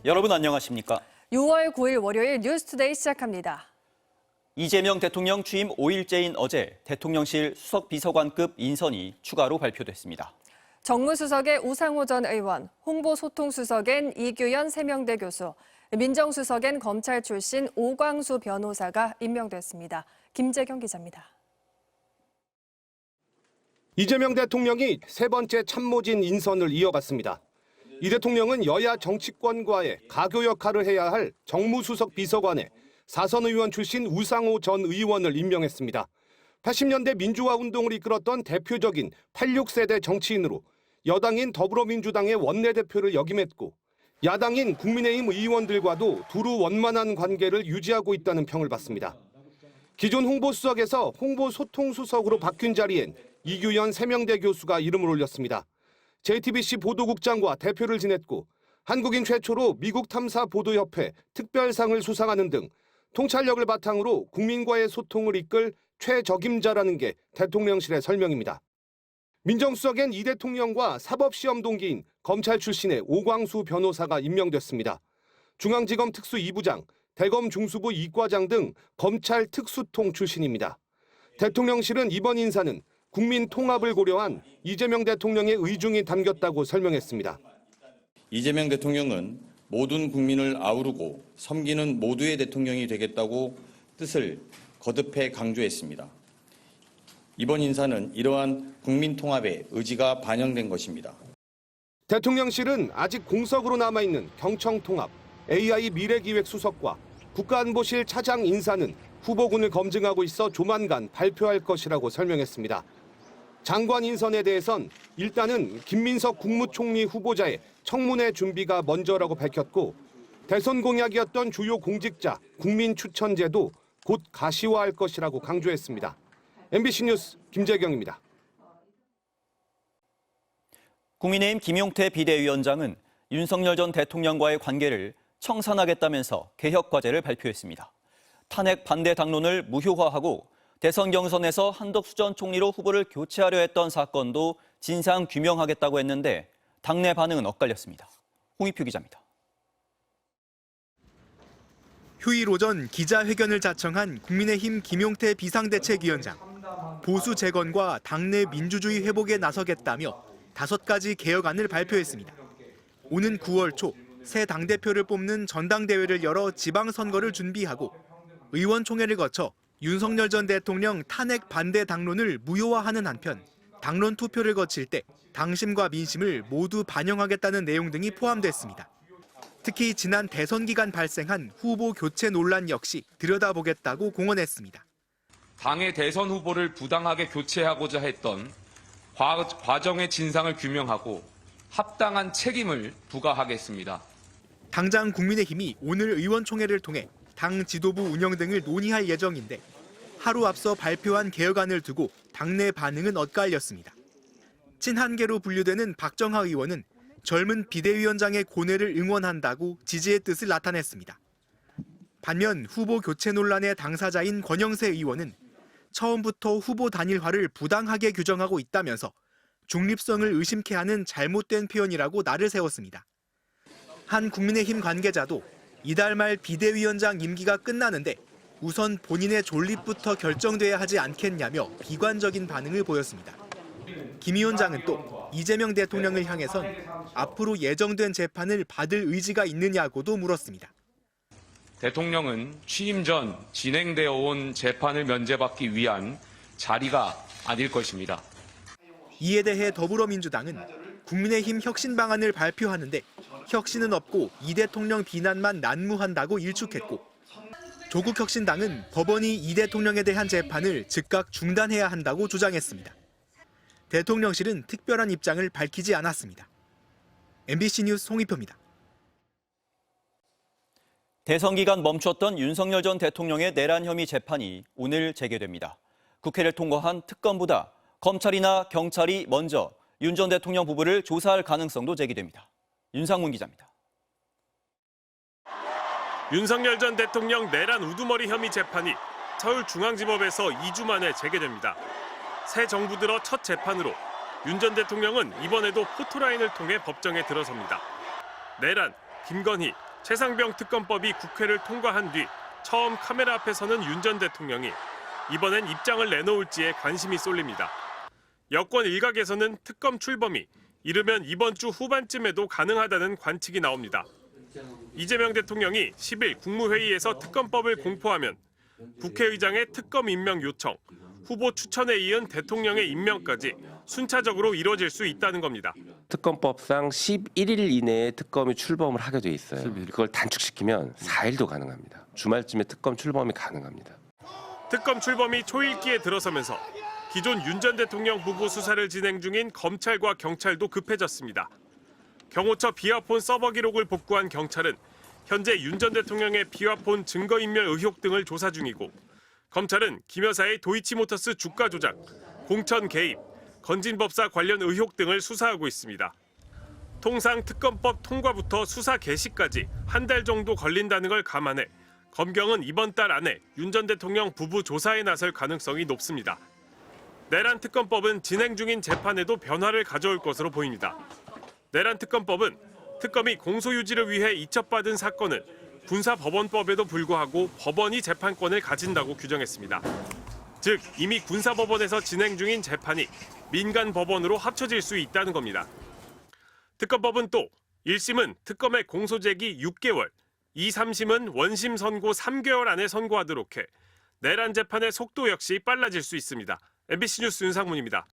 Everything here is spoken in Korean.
여러분 안녕하십니까? 6월 9일 월요일 뉴스투데이 시작합니다. 이재명 대통령 취임 5일째인 어제 대통령실 수석비서관급 인선이 추가로 발표됐습니다. 정무수석의 우상호 전 의원, 홍보소통수석엔 이규현 세명대 교수, 민정수석엔 검찰 출신 오광수 변호사가 임명됐습니다. 김재경 기자입니다. 이재명 대통령이 세 번째 참모진 인선을 이어갔습니다. 이 대통령은 여야 정치권과의 가교 역할을 해야 할 정무수석 비서관에 사선 의원 출신 우상호 전 의원을 임명했습니다. 80년대 민주화 운동을 이끌었던 대표적인 86세대 정치인으로 여당인 더불어민주당의 원내대표를 역임했고 야당인 국민의힘 의원들과도 두루 원만한 관계를 유지하고 있다는 평을 받습니다. 기존 홍보수석에서 홍보소통수석으로 바뀐 자리엔 이규현 세명대 교수가 이름을 올렸습니다. JTBC 보도국장과 대표를 지냈고 한국인 최초로 미국 탐사 보도협회 특별상을 수상하는 등 통찰력을 바탕으로 국민과의 소통을 이끌 최적임자라는 게 대통령실의 설명입니다. 민정수석엔 이 대통령과 사법시험 동기인 검찰 출신의 오광수 변호사가 임명됐습니다. 중앙지검 특수 2부장, 대검 중수부 2과장 등 검찰 특수통 출신입니다. 대통령실은 이번 인사는 국민 통합을 고려한 이재명 대통령의 의중이 담겼다고 설명했습니다. 이재명 대통령은 모든 국민을 아우르고 섬기는 모두의 대통령이 되겠다고 뜻을 거듭해 강조했습니다. 이번 인사는 이러한 국민 통합의 의지가 반영된 것입니다. 대통령실은 아직 공석으로 남아있는 경청통합, AI 미래기획수석과 국가안보실 차장 인사는 후보군을 검증하고 있어 조만간 발표할 것이라고 설명했습니다. 장관 인선에 대해선 일단은 김민석 국무총리 후보자의 청문회 준비가 먼저라고 밝혔고 대선 공약이었던 주요 공직자 국민추천제도 곧 가시화할 것이라고 강조했습니다. MBC 뉴스 김재경입니다. 국민의힘 김용태 비대위원장은 윤석열 전 대통령과의 관계를 청산하겠다면서 개혁 과제를 발표했습니다. 탄핵 반대 당론을 무효화하고 대선 경선에서 한덕수 전 총리로 후보를 교체하려 했던 사건도 진상 규명하겠다고 했는데 당내 반응은 엇갈렸습니다. 홍익표 기자입니다. 휴일 오전 기자회견을 자청한 국민의힘 김용태 비상대책위원장. 보수 재건과 당내 민주주의 회복에 나서겠다며 5가지 개혁안을 발표했습니다. 오는 9월 초 새 당대표를 뽑는 전당대회를 열어 지방선거를 준비하고 의원총회를 거쳐 윤석열 전 대통령 탄핵 반대 당론을 무효화하는 한편 당론 투표를 거칠 때 당심과 민심을 모두 반영하겠다는 내용 등이 포함됐습니다. 특히 지난 대선 기간 발생한 후보 교체 논란 역시 들여다보겠다고 공언했습니다. 당의 대선 후보를 부당하게 교체하고자 했던 과정의 진상을 규명하고 합당한 책임을 부과하겠습니다. 당장 국민의힘이 오늘 의원총회를 통해 당 지도부 운영 등을 논의할 예정인데 하루 앞서 발표한 개혁안을 두고 당내 반응은 엇갈렸습니다. 친한계로 분류되는 박정하 의원은 젊은 비대위원장의 고뇌를 응원한다고 지지의 뜻을 나타냈습니다. 반면 후보 교체 논란의 당사자인 권영세 의원은 처음부터 후보 단일화를 부당하게 규정하고 있다면서 중립성을 의심케 하는 잘못된 표현이라고 날을 세웠습니다. 한 국민의힘 관계자도 이달 말 비대위원장 임기가 끝나는데 우선 본인의 존립부터 결정돼야 하지 않겠냐며 비관적인 반응을 보였습니다. 김 위원장은 또 이재명 대통령을 향해선 앞으로 예정된 재판을 받을 의지가 있느냐고도 물었습니다. 대통령은 취임 전 진행되어 온 재판을 면제받기 위한 자리가 아닐 것입니다. 이에 대해 더불어민주당은 국민의힘 혁신 방안을 발표하는데 혁신은 없고 이 대통령 비난만 난무한다고 일축했고 조국혁신당은 법원이 이 대통령에 대한 재판을 즉각 중단해야 한다고 주장했습니다. 대통령실은 특별한 입장을 밝히지 않았습니다. MBC 뉴스 홍익표입니다. 대선 기간 멈췄던 윤석열 전 대통령의 내란 혐의 재판이 오늘 재개됩니다. 국회를 통과한 특검보다 검찰이나 경찰이 먼저 윤 전 대통령 부부를 조사할 가능성도 제기됩니다. 윤상문 기자입니다. 윤석열 전 대통령 내란 우두머리 혐의 재판이 서울중앙지법에서 2주 만에 재개됩니다. 새 정부 들어 첫 재판으로 윤 전 대통령은 이번에도 포토라인을 통해 법정에 들어섭니다. 내란, 김건희, 최상병 특검법이 국회를 통과한 뒤 처음 카메라 앞에 서는 윤 전 대통령이 이번엔 입장을 내놓을지에 관심이 쏠립니다. 여권 일각에서는 특검 출범이 이르면 이번 주 후반쯤에도 가능하다는 관측이 나옵니다. 이재명 대통령이 10일 국무회의에서 특검법을 공포하면 국회의장의 특검 임명 요청, 후보 추천에 이은 대통령의 임명까지 순차적으로 이뤄질 수 있다는 겁니다. 특검법상 11일 이내에 특검이 출범을 하게 돼 있어요. 그걸 단축시키면 4일도 가능합니다. 주말쯤에 특검 출범이 가능합니다. 특검 출범이 초읽기에 들어서면서 기존 윤 전 대통령 부부 수사를 진행 중인 검찰과 경찰도 급해졌습니다. 경호처 비화폰 서버 기록을 복구한 경찰은 현재 윤 전 대통령의 비화폰 증거인멸 의혹 등을 조사 중이고 검찰은 김 여사의 도이치모터스 주가 조작, 공천 개입, 건진법사 관련 의혹 등을 수사하고 있습니다. 통상 특검법 통과부터 수사 개시까지 한 달 정도 걸린다는 걸 감안해 검경은 이번 달 안에 윤 전 대통령 부부 조사에 나설 가능성이 높습니다. 내란 특검법은 진행 중인 재판에도 변화를 가져올 것으로 보입니다. 내란 특검법은 특검이 공소유지를 위해 이첩받은 사건을 군사법원법에도 불구하고 법원이 재판권을 가진다고 규정했습니다. 즉 이미 군사법원에서 진행 중인 재판이 민간법원으로 합쳐질 수 있다는 겁니다. 특검법은 또 1심은 특검의 공소제기 6개월, 2, 3심은 원심 선고 3개월 안에 선고하도록 해 내란 재판의 속도 역시 빨라질 수 있습니다. MBC 뉴스 윤상문입니다.